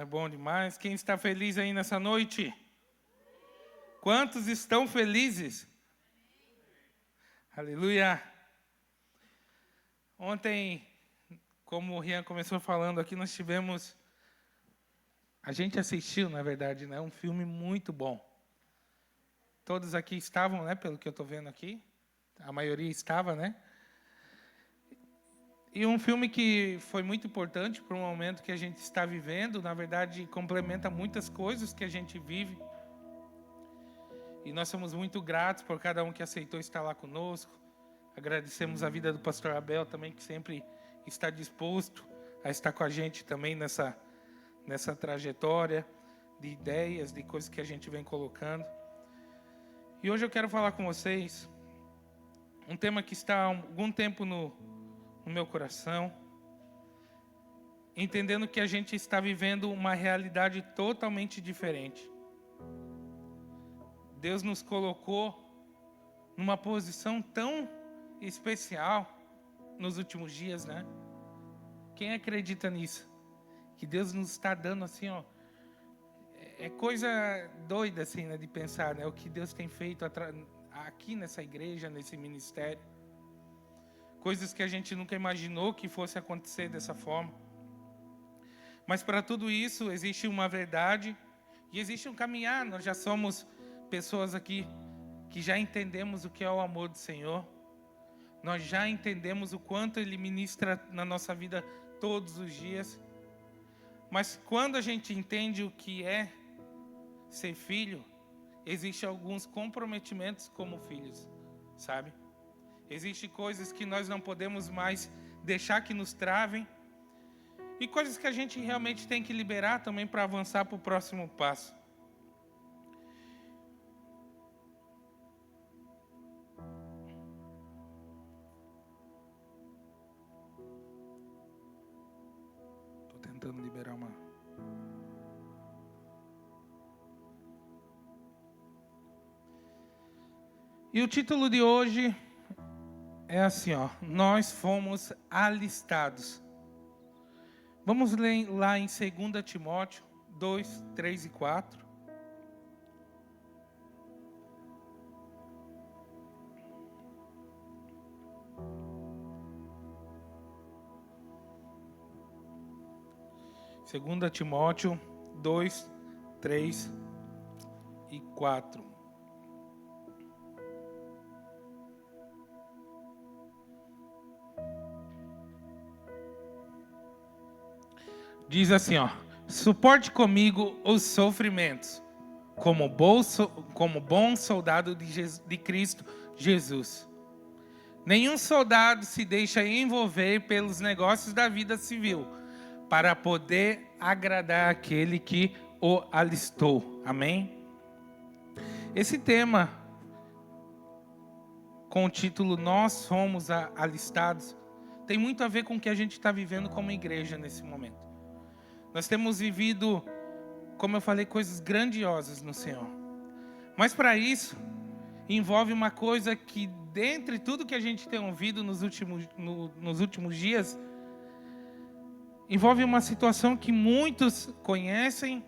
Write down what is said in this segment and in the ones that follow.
bom demais. Quem está feliz aí nessa noite? Quantos estão felizes? Aleluia! Ontem, como o Rian começou falando aqui, nós tivemos... A gente assistiu, na verdade, né, um filme muito bom. Todos aqui estavam, né, pelo que eu estou vendo aqui. A maioria estava, né? E um filme que foi muito importante para o momento que a gente está vivendo. Na verdade, complementa muitas coisas que a gente vive. E nós somos muito gratos por cada um que aceitou estar lá conosco. Agradecemos a vida do pastor Abel também, que sempre está disposto a estar com a gente também nessa trajetória de ideias, de coisas que a gente vem colocando. E hoje eu quero falar com vocês um tema que está há algum tempo no meu coração, entendendo que a gente está vivendo uma realidade totalmente diferente. Deus nos colocou numa posição tão especial nos últimos dias, né? Quem acredita nisso? Que Deus nos está dando assim, ó, é coisa doida assim, né, de pensar, né, o que Deus tem feito aqui nessa igreja, nesse ministério. Coisas que a gente nunca imaginou que fosse acontecer dessa forma. Mas para tudo isso existe uma verdade e existe um caminhar. Nós já somos pessoas aqui que já entendemos o que é o amor do Senhor. Nós já entendemos o quanto Ele ministra na nossa vida todos os dias. Mas quando a gente entende o que é ser filho, existem alguns comprometimentos como filhos, sabe? Existem coisas que nós não podemos mais deixar que nos travem. E coisas que a gente realmente tem que liberar também para avançar para o próximo passo. Estou tentando liberar uma... E o título de hoje é assim, ó. Nós fomos alistados. Vamos ler lá em 2 Timóteo 2, 3 e 4. Segunda Timóteo 2, 3 e 4. Diz assim, ó: suporte comigo os sofrimentos, como bom soldado de Cristo Jesus. Nenhum soldado se deixa envolver pelos negócios da vida civil, para poder agradar aquele que o alistou. Amém? Esse tema, com o título Nós Somos Alistados, tem muito a ver com o que a gente está vivendo como igreja nesse momento. Nós temos vivido, como eu falei, coisas grandiosas no Senhor. Mas para isso, envolve uma coisa que, dentre tudo que a gente tem ouvido nos últimos dias, envolve uma situação que muitos conhecem,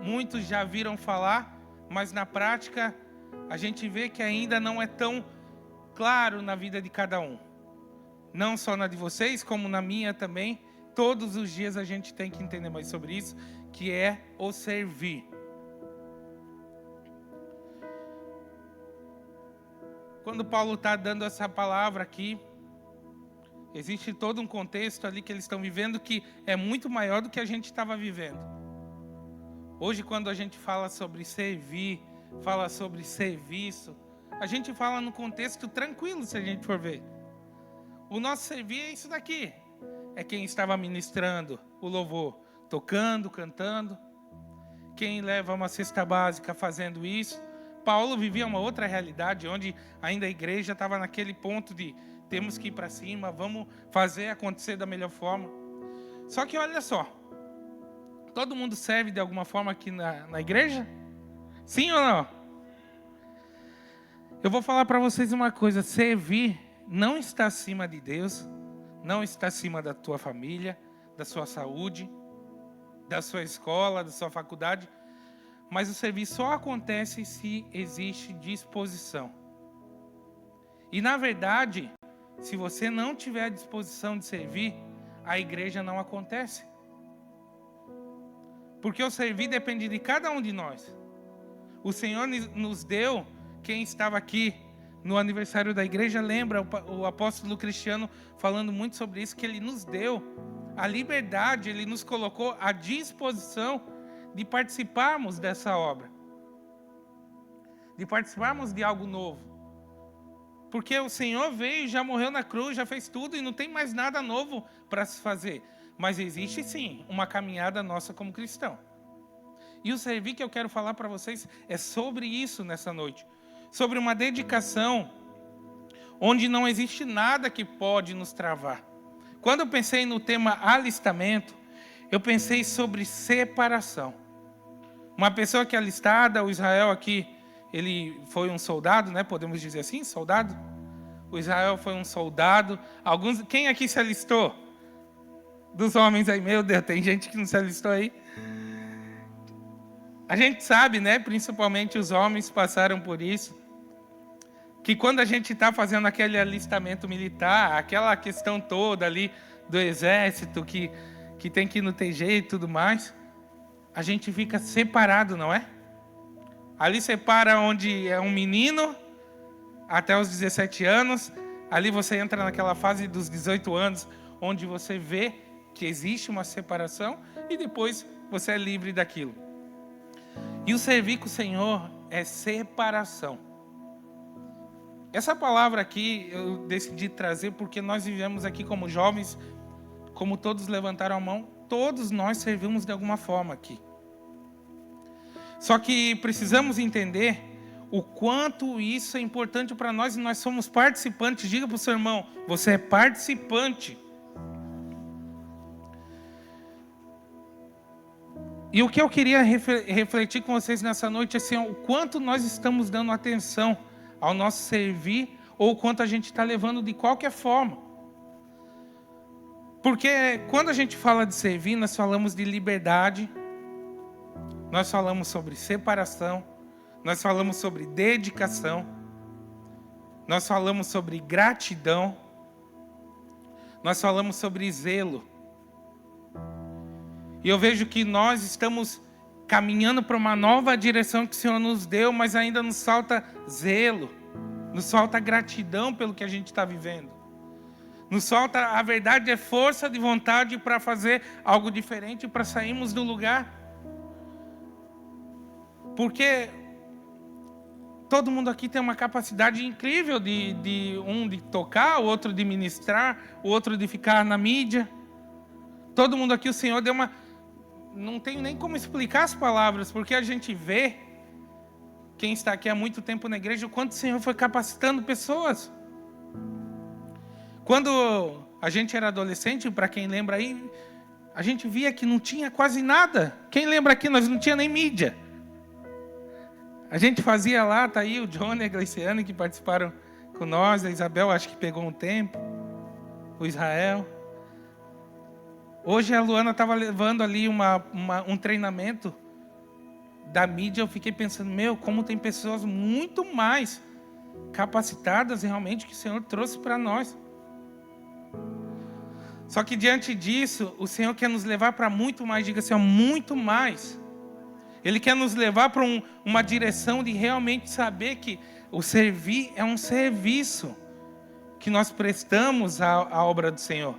muitos já viram falar, mas na prática a gente vê que ainda não é tão claro na vida de cada um. Não só na de vocês, como na minha também. Todos os dias a gente tem que entender mais sobre isso, que é o servir. Quando Paulo está dando essa palavra aqui, existe todo um contexto ali que eles estão vivendo que é muito maior do que a gente estava vivendo. Hoje, quando a gente fala sobre servir, fala sobre serviço, a gente fala no contexto tranquilo, se a gente for ver. O nosso servir é isso daqui. É quem estava ministrando o louvor, tocando, cantando. Quem leva uma cesta básica fazendo isso. Paulo vivia uma outra realidade, onde ainda a igreja estava naquele ponto de temos que ir para cima, vamos fazer acontecer da melhor forma. Só que olha só, todo mundo serve de alguma forma aqui na igreja? Sim ou não? Eu vou falar para vocês uma coisa, servir não está acima de Deus, não está acima da tua família, da sua saúde, da sua escola, da sua faculdade, mas o serviço só acontece se existe disposição. E na verdade, se você não tiver a disposição de servir, a igreja não acontece. Porque o servir depende de cada um de nós. O Senhor nos deu, quem estava aqui no aniversário da igreja, lembra o apóstolo Cristiano falando muito sobre isso, que ele nos deu a liberdade, ele nos colocou à disposição de participarmos dessa obra. De participarmos de algo novo. Porque o Senhor veio, já morreu na cruz, já fez tudo e não tem mais nada novo para se fazer. Mas existe sim uma caminhada nossa como cristão. E o servir que eu quero falar para vocês é sobre isso nessa noite. Sobre uma dedicação onde não existe nada que pode nos travar. Quando eu pensei no tema alistamento, eu pensei sobre separação. Uma pessoa que é alistada, o Israel aqui, ele foi um soldado, né? Podemos dizer assim, soldado? O Israel foi um soldado. Quem aqui se alistou? Dos homens aí, meu Deus, tem gente que não se alistou aí. A gente sabe, né? Principalmente os homens passaram por isso. Que quando a gente está fazendo aquele alistamento militar, aquela questão toda ali do exército, que tem que ir no TG e tudo mais, a gente fica separado, não é? Ali separa onde é um menino até os 17 anos. Ali você entra naquela fase dos 18 anos, onde você vê que existe uma separação e depois você é livre daquilo. E o servir com o Senhor é separação. Essa palavra aqui eu decidi trazer porque nós vivemos aqui como jovens, como todos levantaram a mão, todos nós servimos de alguma forma aqui. Só que precisamos entender o quanto isso é importante para nós e nós somos participantes. Diga para o seu irmão, você é participante. E o que eu queria refletir com vocês nessa noite é assim, o quanto nós estamos dando atenção ao nosso servir ou o quanto a gente está levando de qualquer forma. Porque quando a gente fala de servir, nós falamos de liberdade, nós falamos sobre separação, nós falamos sobre dedicação, nós falamos sobre gratidão, nós falamos sobre zelo. E eu vejo que nós estamos caminhando para uma nova direção que o Senhor nos deu, mas ainda nos falta zelo, nos falta gratidão pelo que a gente está vivendo. Nos falta, a verdade, é força de vontade para fazer algo diferente, para sairmos do lugar. Porque todo mundo aqui tem uma capacidade incrível de tocar, o outro de ministrar, o outro de ficar na mídia. Todo mundo aqui, o Senhor deu uma... Não tenho nem como explicar as palavras, porque a gente vê, quem está aqui há muito tempo na igreja, o quanto o Senhor foi capacitando pessoas. Quando a gente era adolescente, para quem lembra aí, a gente via que não tinha quase nada. Quem lembra aqui, nós não tinha nem mídia. A gente fazia lá, tá aí o Johnny e a Gleiciane que participaram com nós, a Isabel acho que pegou um tempo, o Israel. Hoje a Luana estava levando ali um treinamento da mídia, eu fiquei pensando, como tem pessoas muito mais capacitadas realmente que o Senhor trouxe para nós. Só que diante disso, o Senhor quer nos levar para muito mais, diga assim, muito mais. Ele quer nos levar para uma direção de realmente saber que o servir é um serviço que nós prestamos à obra do Senhor.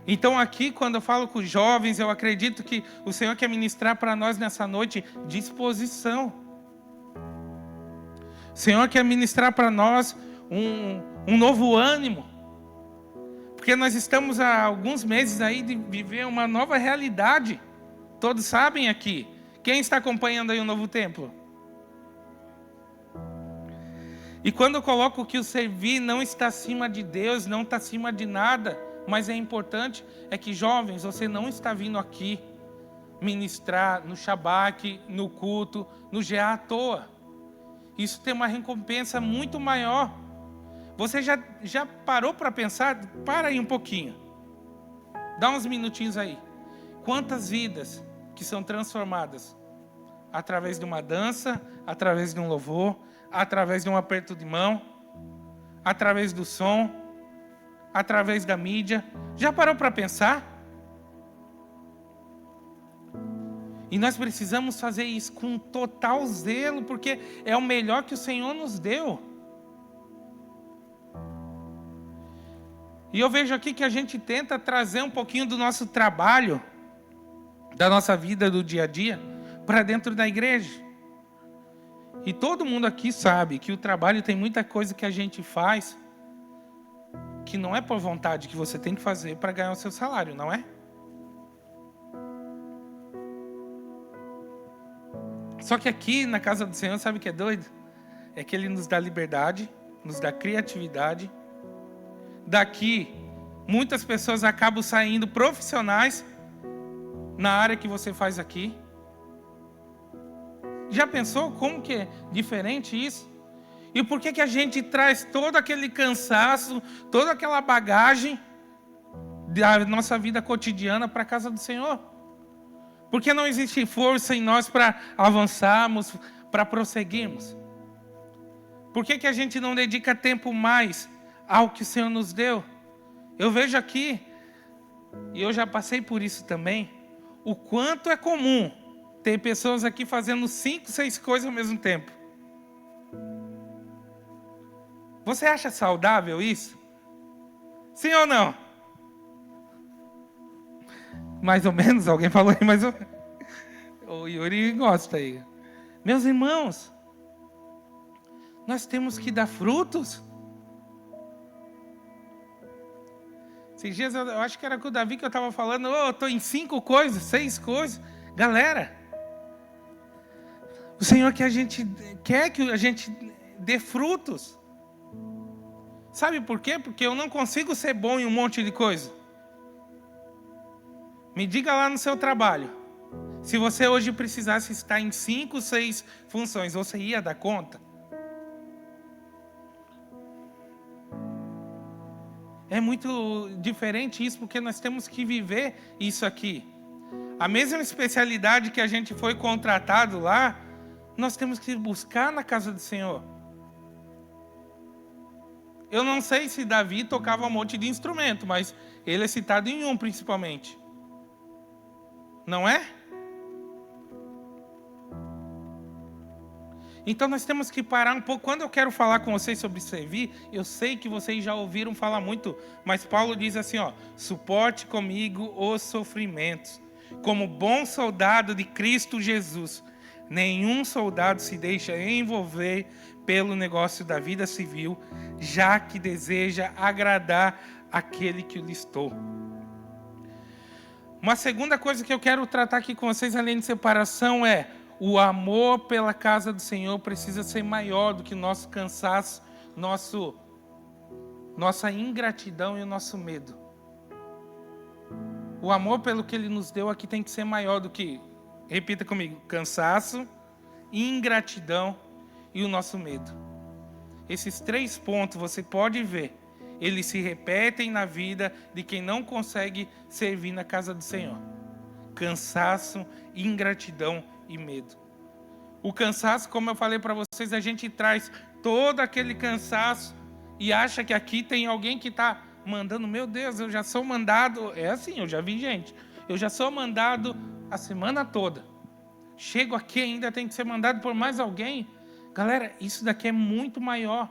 Então aqui, quando eu falo com os jovens, eu acredito que o Senhor quer ministrar para nós nessa noite disposição. O Senhor quer ministrar para nós um novo ânimo. Porque nós estamos há alguns meses aí de viver uma nova realidade. Todos sabem aqui. Quem está acompanhando aí o novo templo? E quando eu coloco que o servir não está acima de Deus, não está acima de nada, mas é importante, é que jovens, você não está vindo aqui ministrar no Shabbat, no culto, no GA à toa. Isso tem uma recompensa muito maior. Você já parou para pensar? Para aí um pouquinho. Dá uns minutinhos aí. Quantas vidas que são transformadas através de uma dança, através de um louvor, através de um aperto de mão, através do som, através da mídia. Já parou para pensar? E nós precisamos fazer isso com total zelo, porque é o melhor que o Senhor nos deu. E eu vejo aqui que a gente tenta trazer um pouquinho do nosso trabalho, da nossa vida do dia a dia, para dentro da igreja. E todo mundo aqui sabe que o trabalho tem muita coisa que a gente faz que não é por vontade, que você tem que fazer para ganhar o seu salário, não é? Só que aqui na casa do Senhor, sabe o que é doido? É que Ele nos dá liberdade, nos dá criatividade. Daqui, muitas pessoas acabam saindo profissionais na área que você faz aqui. Já pensou como que é diferente isso? E por que a gente traz todo aquele cansaço, toda aquela bagagem da nossa vida cotidiana para a casa do Senhor? Porque não existe força em nós para avançarmos, para prosseguirmos? Por que a gente não dedica tempo mais ao que o Senhor nos deu? Eu vejo aqui, e eu já passei por isso também, o quanto é comum ter pessoas aqui fazendo 5, 6 coisas ao mesmo tempo. Você acha saudável isso? Sim ou não? Mais ou menos, alguém falou aí, mais ou menos. O Yuri gosta aí. Meus irmãos, nós temos que dar frutos. Esses dias eu acho que era com o Davi que eu estava falando, eu estou em 5 coisas, 6 coisas. Galera, o Senhor quer que a gente dê frutos. Sabe por quê? Porque eu não consigo ser bom em um monte de coisa. Me diga lá no seu trabalho, se você hoje precisasse estar em 5, 6 funções, você ia dar conta? É muito diferente isso, porque nós temos que viver isso aqui. A mesma especialidade que a gente foi contratado lá, nós temos que buscar na casa do Senhor. Eu não sei se Davi tocava um monte de instrumento, mas ele é citado em um principalmente. Não é? Então nós temos que parar um pouco. Quando eu quero falar com vocês sobre servir, eu sei que vocês já ouviram falar muito, mas Paulo diz assim, suporte comigo os sofrimentos, como bom soldado de Cristo Jesus. Nenhum soldado se deixa envolver pelo negócio da vida civil, já que deseja agradar aquele que o listou. Uma segunda coisa que eu quero tratar aqui com vocês, além de separação, é o amor pela casa do Senhor precisa ser maior do que o nosso cansaço, nossa ingratidão e o nosso medo. O amor pelo que Ele nos deu aqui tem que ser maior do que, repita comigo, cansaço, ingratidão e o nosso medo. Esses 3 pontos você pode ver, eles se repetem na vida de quem não consegue servir na casa do Senhor. Cansaço, ingratidão e medo. O cansaço, como eu falei para vocês, a gente traz todo aquele cansaço e acha que aqui tem alguém que está mandando. Meu Deus, eu já sou mandado. É assim, eu já vi gente. Eu já sou mandado a semana toda. Chego aqui ainda tem que ser mandado por mais alguém. Galera, isso daqui é muito maior.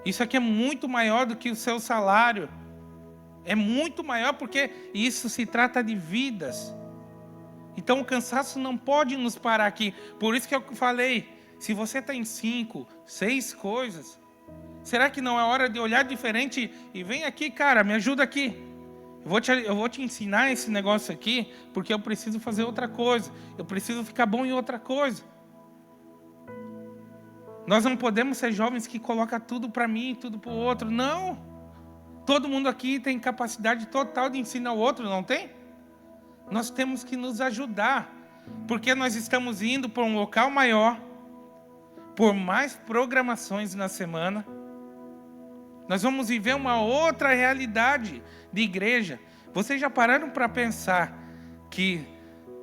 Isso aqui é muito maior do que o seu salário. É muito maior porque isso se trata de vidas. Então o cansaço não pode nos parar aqui. Por isso que eu falei, se você está em 5, 6 coisas, será que não é hora de olhar diferente e vem aqui, cara, me ajuda aqui. Eu vou te ensinar esse negócio aqui, porque eu preciso fazer outra coisa. Eu preciso ficar bom em outra coisa. Nós não podemos ser jovens que colocam tudo para mim e tudo para o outro. Não. Todo mundo aqui tem capacidade total de ensinar o outro, não tem? Nós temos que nos ajudar. Porque nós estamos indo para um local maior, por mais programações na semana. Nós vamos viver uma outra realidade de igreja. Vocês já pararam para pensar que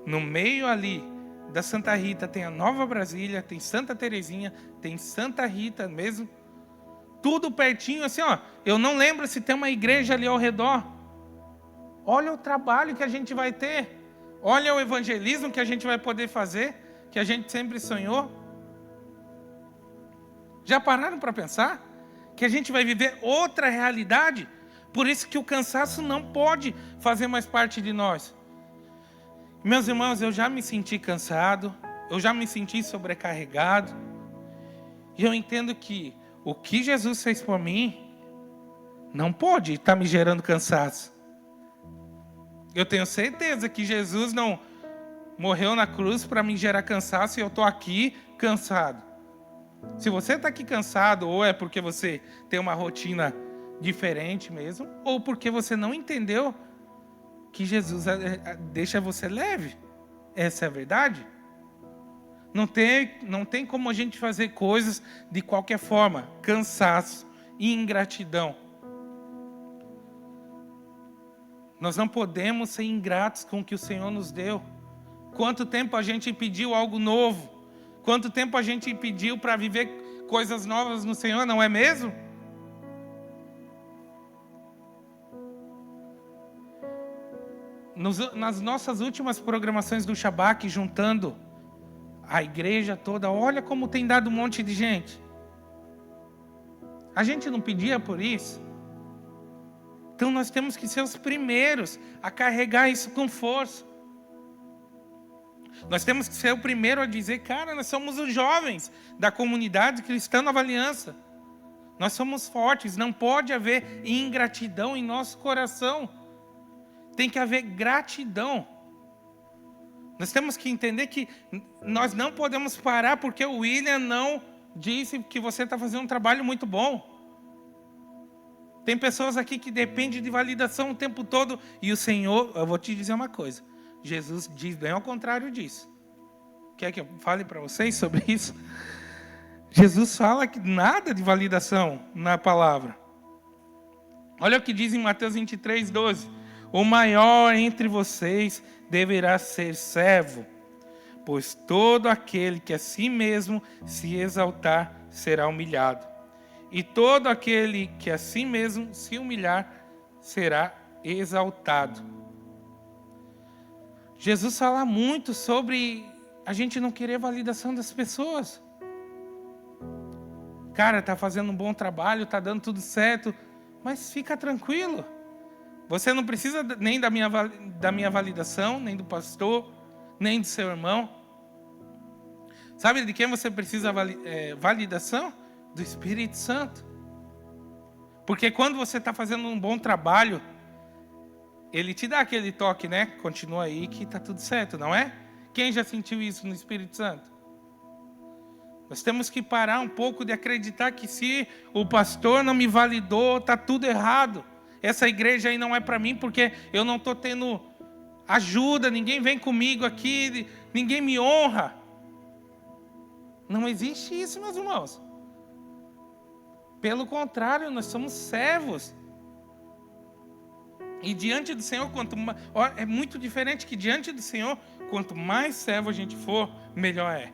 no meio ali da Santa Rita tem a Nova Brasília, tem Santa Terezinha, tem Santa Rita mesmo, tudo pertinho assim, ó. Eu não lembro se tem uma igreja ali ao redor. Olha o trabalho que a gente vai ter. Olha o evangelismo que a gente vai poder fazer, que a gente sempre sonhou. Já pararam para pensar que a gente vai viver outra realidade? Por isso que o cansaço não pode fazer mais parte de nós. Meus irmãos, eu já me senti cansado, eu já me senti sobrecarregado. E eu entendo que o que Jesus fez por mim não pode estar me gerando cansaço. Eu tenho certeza que Jesus não morreu na cruz para me gerar cansaço e eu estou aqui cansado. Se você está aqui cansado, ou é porque você tem uma rotina diferente mesmo, ou porque você não entendeu que Jesus deixa você leve. Essa é a verdade. Não tem como a gente fazer coisas de qualquer forma. Cansaço e ingratidão. Nós não podemos ser ingratos com o que o Senhor nos deu. Quanto tempo a gente pediu algo novo? Quanto tempo a gente pediu para viver coisas novas no Senhor, não é mesmo? Nas nossas últimas programações do Shabbat, juntando a igreja toda, olha como tem dado um monte de gente. A gente não pedia por isso? Então nós temos que ser os primeiros a carregar isso com força. Nós temos que ser o primeiro a dizer, cara, nós somos os jovens da comunidade cristã Nova Aliança. Nós somos fortes, não pode haver ingratidão em nosso coração. Tem que haver gratidão. Nós temos que entender que nós não podemos parar porque o William não disse que você está fazendo um trabalho muito bom. Tem pessoas aqui que dependem de validação o tempo todo. E o Senhor, eu vou te dizer uma coisa. Jesus diz bem ao contrário disso. Quer que eu fale para vocês sobre isso? Jesus fala que nada de validação na palavra. Olha o que diz em Mateus 23, 12. O maior entre vocês deverá ser servo, pois todo aquele que a si mesmo se exaltar será humilhado. E todo aquele que a si mesmo se humilhar será exaltado. Jesus fala muito sobre a gente não querer validação das pessoas. Cara, está fazendo um bom trabalho, está dando tudo certo, mas fica tranquilo. Você não precisa nem da minha validação, nem do pastor, nem do seu irmão. Sabe de quem você precisa validação? Do Espírito Santo. Porque quando você está fazendo um bom trabalho, Ele te dá aquele toque, né? Continua aí que está tudo certo, não é? Quem já sentiu isso no Espírito Santo? Nós temos que parar um pouco de acreditar que se o pastor não me validou, está tudo errado. Essa igreja aí não é para mim porque eu não estou tendo ajuda, ninguém vem comigo aqui, ninguém me honra. Não existe isso, meus irmãos. Pelo contrário, nós somos servos. E diante do Senhor, é muito diferente que diante do Senhor, quanto mais servo a gente for, melhor é.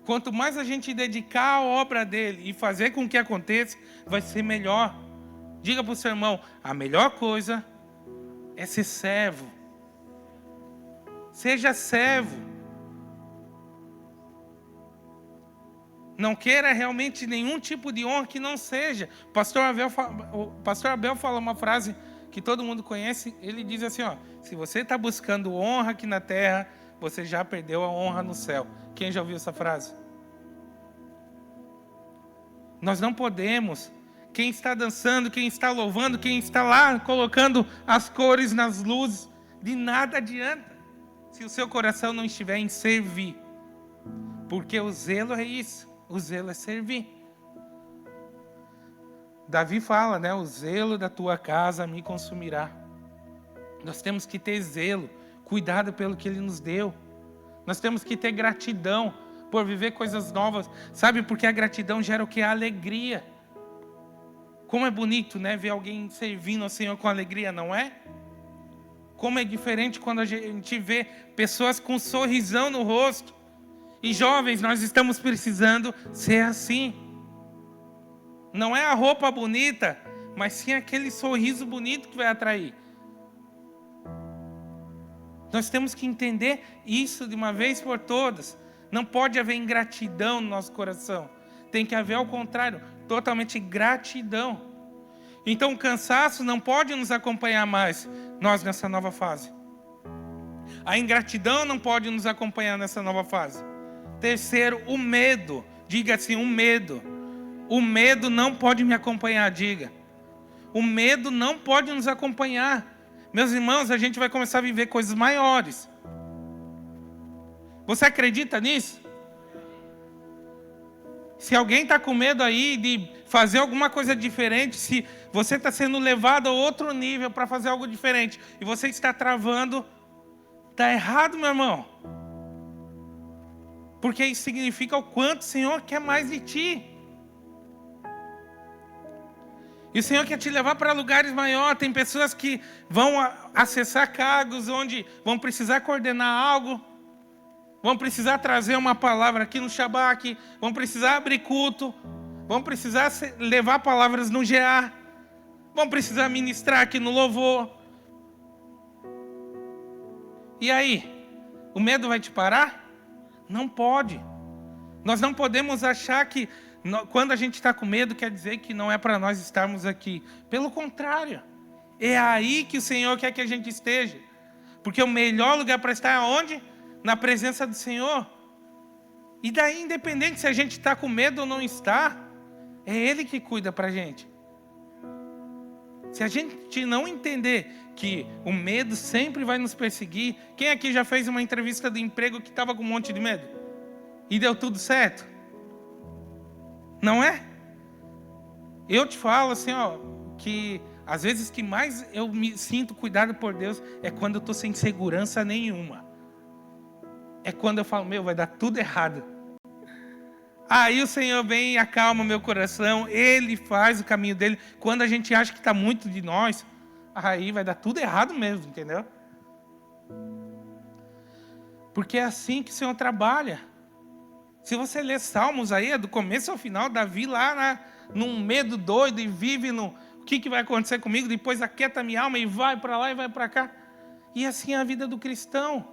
Quanto mais a gente dedicar a obra dele e fazer com que aconteça, vai ser melhor. Diga para o seu irmão, a melhor coisa é ser servo. Seja servo. Não queira realmente nenhum tipo de honra que não seja. O pastor Abel fala uma frase que todo mundo conhece. Ele diz assim, ó, se você está buscando honra aqui na terra, você já perdeu a honra no céu. Quem já ouviu essa frase? Nós não podemos. Quem está dançando, quem está louvando, quem está lá colocando as cores nas luzes, de nada adianta se o seu coração não estiver em servir. Porque o zelo é isso. O zelo é servir. Davi fala, né? O zelo da tua casa me consumirá. Nós temos que ter zelo, cuidado pelo que Ele nos deu. Nós temos que ter gratidão por viver coisas novas. Sabe, porque a gratidão gera o que? A alegria. Como é bonito, né, ver alguém servindo ao Senhor com alegria, não é? Como é diferente quando a gente vê pessoas com um sorrisão no rosto. E jovens, nós estamos precisando ser assim. Não é a roupa bonita, mas sim aquele sorriso bonito que vai atrair. Nós temos que entender isso de uma vez por todas. Não pode haver ingratidão no nosso coração. Tem que haver, ao contrário, totalmente gratidão. Então o cansaço não pode nos acompanhar mais, nós nessa nova fase. A ingratidão não pode nos acompanhar nessa nova fase. Terceiro, o medo. Diga assim, o medo. O medo não pode me acompanhar, diga. O medo não pode nos acompanhar. Meus irmãos, a gente vai começar a viver coisas maiores. Você acredita nisso? Se alguém está com medo aí de fazer alguma coisa diferente, se você está sendo levado a outro nível para fazer algo diferente, e você está travando, está errado, meu irmão. Porque isso significa o quanto o Senhor quer mais de ti. E o Senhor quer te levar para lugares maiores. Tem pessoas que vão acessar cargos onde vão precisar coordenar algo, vão precisar trazer uma palavra aqui no Shabbat, vão precisar abrir culto, vão precisar levar palavras no GA, vão precisar ministrar aqui no louvor. E aí, o medo vai te parar? Não pode. Nós não podemos achar que quando a gente está com medo, quer dizer que não é para nós estarmos aqui. Pelo contrário, é aí que o Senhor quer que a gente esteja. Porque o melhor lugar para estar é onde? Na presença do Senhor. E daí, independente se a gente está com medo ou não está, é Ele que cuida para a gente. Se a gente não entender que o medo sempre vai nos perseguir... Quem aqui já fez uma entrevista de emprego que estava com um monte de medo? E deu tudo certo? Não é? Eu te falo assim, ó, que às vezes que mais eu me sinto cuidado por Deus é quando eu estou sem segurança nenhuma. É quando eu falo, vai dar tudo errado. Aí o Senhor vem e acalma meu coração, Ele faz o caminho dEle. Quando a gente acha que está muito de nós, aí vai dar tudo errado mesmo, entendeu? Porque é assim que o Senhor trabalha. Se você ler Salmos aí, do começo ao final, Davi lá num medo doido e vive no... O que vai acontecer comigo? Depois aquieta minha alma e vai para lá e vai para cá. E assim é a vida do cristão.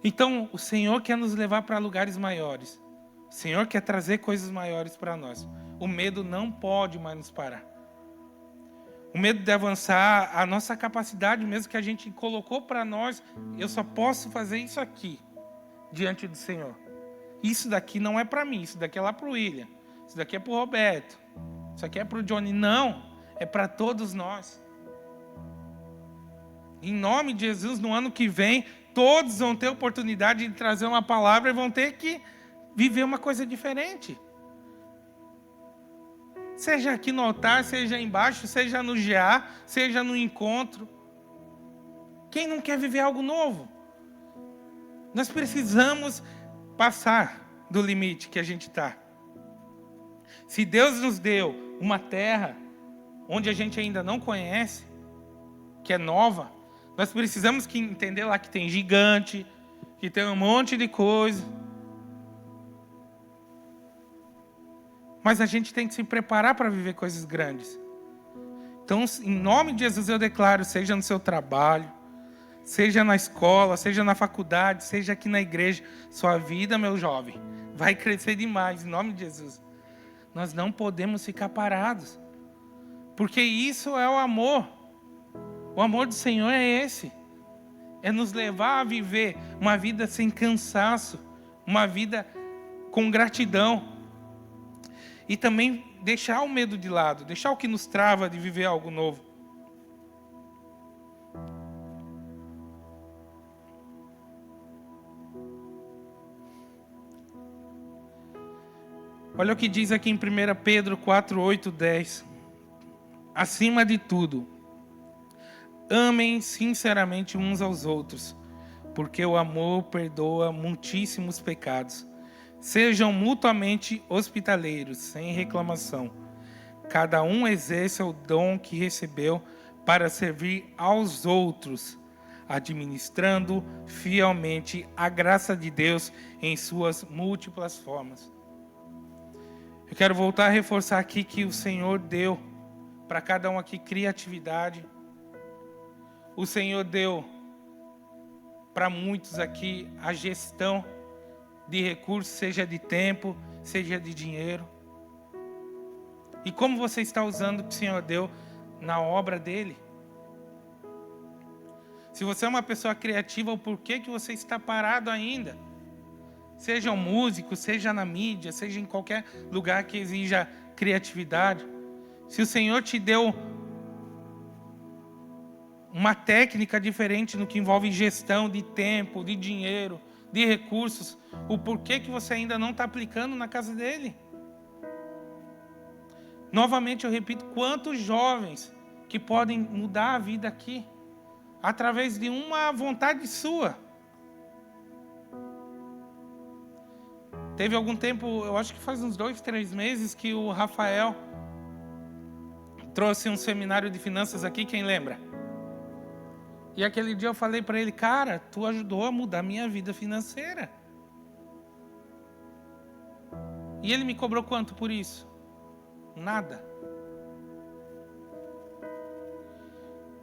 Então, o Senhor quer nos levar para lugares maiores. O Senhor quer trazer coisas maiores para nós. O medo não pode mais nos parar. O medo de avançar, a nossa capacidade mesmo que a gente colocou para nós, eu só posso fazer isso aqui, diante do Senhor. Isso daqui não é para mim, isso daqui é lá para o William, isso daqui é para o Roberto, isso aqui é para o Johnny. Não, é para todos nós. Em nome de Jesus, no ano que vem, todos vão ter oportunidade de trazer uma palavra e vão ter que viver uma coisa diferente. Seja aqui no altar, seja embaixo, seja no GA, seja no encontro. Quem não quer viver algo novo? Nós precisamos passar do limite que a gente está. Se Deus nos deu uma terra onde a gente ainda não conhece, que é nova, nós precisamos entender lá que tem gigante, que tem um monte de coisa. Mas a gente tem que se preparar para viver coisas grandes. Então, em nome de Jesus, eu declaro, seja no seu trabalho, seja na escola, seja na faculdade, seja aqui na igreja, sua vida, meu jovem, vai crescer demais, em nome de Jesus. Nós não podemos ficar parados, porque isso é o amor. O amor do Senhor é esse. É nos levar a viver uma vida sem cansaço, uma vida com gratidão. E também deixar o medo de lado, deixar o que nos trava de viver algo novo. Olha o que diz aqui em 1 Pedro 4, 8, 10. Acima de tudo, amem sinceramente uns aos outros, porque o amor perdoa muitíssimos pecados. Sejam mutuamente hospitaleiros, sem reclamação. Cada um exerça o dom que recebeu para servir aos outros, administrando fielmente a graça de Deus em suas múltiplas formas. Eu quero voltar a reforçar aqui que o Senhor deu para cada um aqui criatividade. O Senhor deu para muitos aqui a gestão de recursos, seja de tempo, seja de dinheiro. E como você está usando o que o Senhor deu na obra dele? Se você é uma pessoa criativa, o porquê que você está parado ainda? Seja um músico, seja na mídia, seja em qualquer lugar que exija criatividade. Se o Senhor te deu uma técnica diferente no que envolve gestão de tempo, de dinheiro, de recursos, o porquê que você ainda não está aplicando na casa dele? Novamente eu repito, quantos jovens que podem mudar a vida aqui através de uma vontade sua? Teve algum tempo, eu acho que faz uns 2, 3 meses, que o Rafael trouxe um seminário de finanças aqui, quem lembra? E aquele dia eu falei para ele, cara, tu ajudou a mudar minha vida financeira. E ele me cobrou quanto por isso? Nada.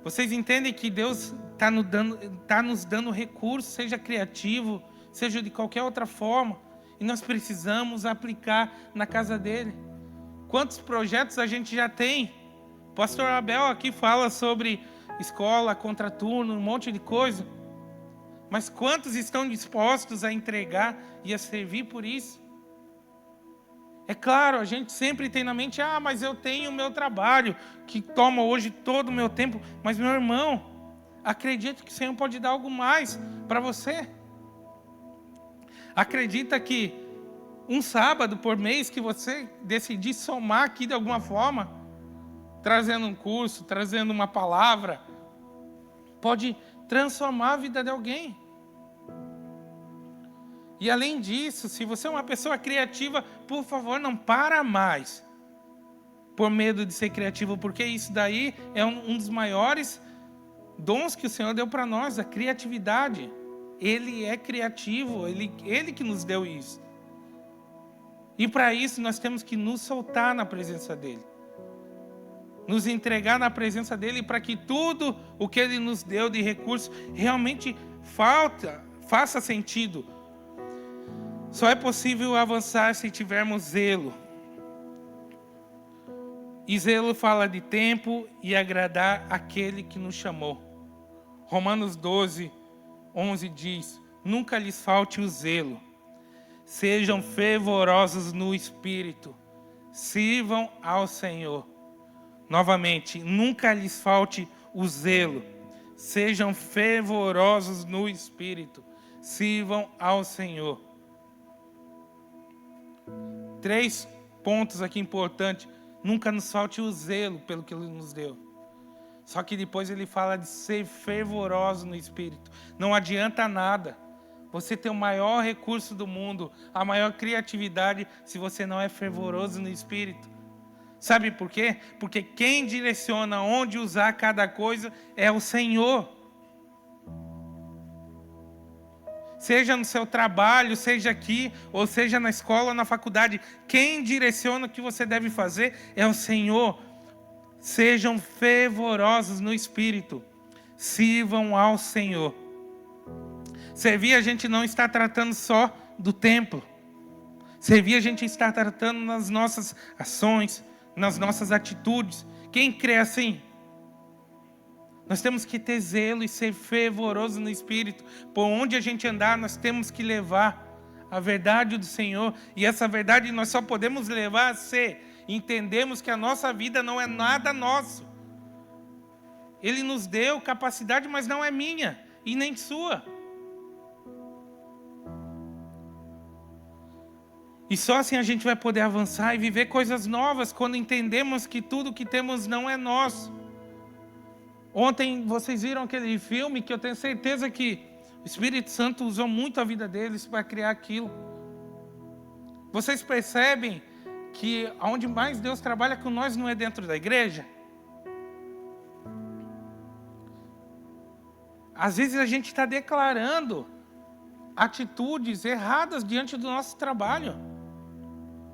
Vocês entendem que Deus está nos dando recursos, seja criativo, seja de qualquer outra forma, e nós precisamos aplicar na casa dele. Quantos projetos a gente já tem? O pastor Abel aqui fala sobre escola, contraturno, um monte de coisa. Mas quantos estão dispostos a entregar e a servir por isso? É claro, a gente sempre tem na mente, mas eu tenho o meu trabalho, que toma hoje todo o meu tempo. Mas, meu irmão, acredita que o Senhor pode dar algo mais para você. Acredita que um sábado por mês que você decidir somar aqui de alguma forma, trazendo um curso, trazendo uma palavra, pode transformar a vida de alguém. E além disso, se você é uma pessoa criativa, por favor, não para mais por medo de ser criativo, porque isso daí é um dos maiores dons que o Senhor deu para nós, a criatividade. Ele é criativo, ele que nos deu isso. E para isso nós temos que nos soltar na presença dele. Nos entregar na presença dele para que tudo o que ele nos deu de recurso realmente faça sentido. Só é possível avançar se tivermos zelo. E zelo fala de tempo e agradar aquele que nos chamou. Romanos 12, 11 diz: nunca lhes falte o zelo. Sejam fervorosos no espírito. Sirvam ao Senhor. Novamente, nunca lhes falte o zelo. Sejam fervorosos no espírito. Sirvam ao Senhor. 3 pontos aqui importantes. Nunca nos falte o zelo pelo que Ele nos deu. Só que depois ele fala de ser fervoroso no espírito. Não adianta nada você ter o maior recurso do mundo, a maior criatividade, se você não é fervoroso no espírito. Sabe por quê? Porque quem direciona onde usar cada coisa é o Senhor. Seja no seu trabalho, seja aqui, ou seja na escola ou na faculdade, quem direciona o que você deve fazer é o Senhor. Sejam fervorosos no espírito. Sirvam ao Senhor. Servir a gente não está tratando só do templo. Servir a gente está tratando nas nossas ações, nas nossas atitudes. Quem crê assim? Nós temos que ter zelo e ser fervoroso no espírito. Por onde a gente andar, nós temos que levar a verdade do Senhor. E essa verdade nós só podemos levar se entendemos que a nossa vida não é nada nosso. Ele nos deu capacidade, mas não é minha e nem sua. E só assim a gente vai poder avançar e viver coisas novas, quando entendemos que tudo que temos não é nosso. Ontem vocês viram aquele filme que eu tenho certeza que o Espírito Santo usou muito a vida deles para criar aquilo. Vocês percebem que onde mais Deus trabalha com nós não é dentro da igreja? Às vezes a gente está declarando atitudes erradas diante do nosso trabalho.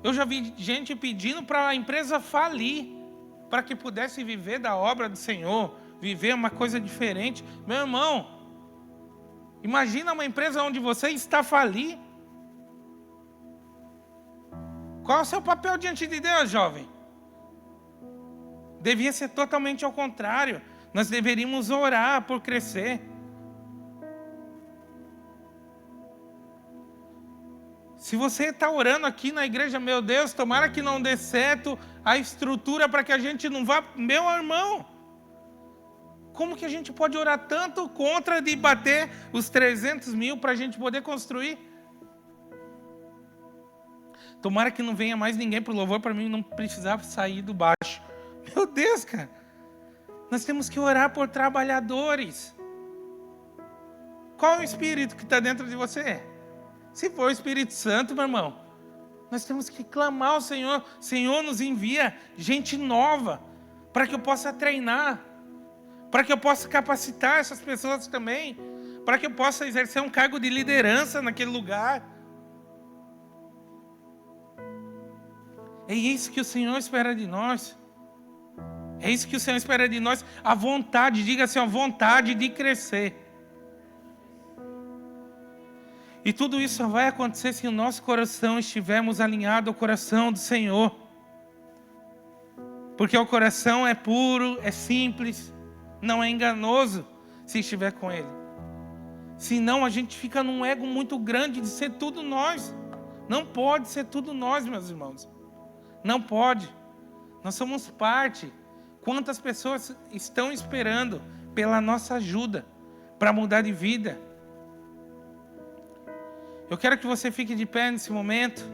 Eu já vi gente pedindo para a empresa falir, para que pudesse viver da obra do Senhor, viver uma coisa diferente. Meu irmão, imagina uma empresa onde você está a falir. Qual é o seu papel diante de Deus, jovem? Devia ser totalmente ao contrário. Nós deveríamos orar por crescer. Se você está orando aqui na igreja, meu Deus, tomara que não dê certo a estrutura para que a gente não vá... Meu irmão, como que a gente pode orar tanto contra de bater os 300 mil para a gente poder construir? Tomara que não venha mais ninguém para o louvor para mim não precisar sair do baixo. Meu Deus, cara. Nós temos que orar por trabalhadores. Qual é o espírito que está dentro de você? Se for o Espírito Santo, meu irmão, nós temos que clamar ao Senhor. Senhor, nos envia gente nova, para que eu possa treinar, para que eu possa capacitar essas pessoas também, para que eu possa exercer um cargo de liderança naquele lugar. É isso que o Senhor espera de nós. É isso que o Senhor espera de nós. A vontade, diga assim, a vontade de crescer. E tudo isso só vai acontecer se o nosso coração estivermos alinhado ao coração do Senhor. Porque o coração é puro, é simples, não é enganoso se estiver com Ele. Senão a gente fica num ego muito grande de ser tudo nós. Não pode ser tudo nós, meus irmãos. Não pode. Nós somos parte. Quantas pessoas estão esperando pela nossa ajuda para mudar de vida? Eu quero que você fique de pé nesse momento.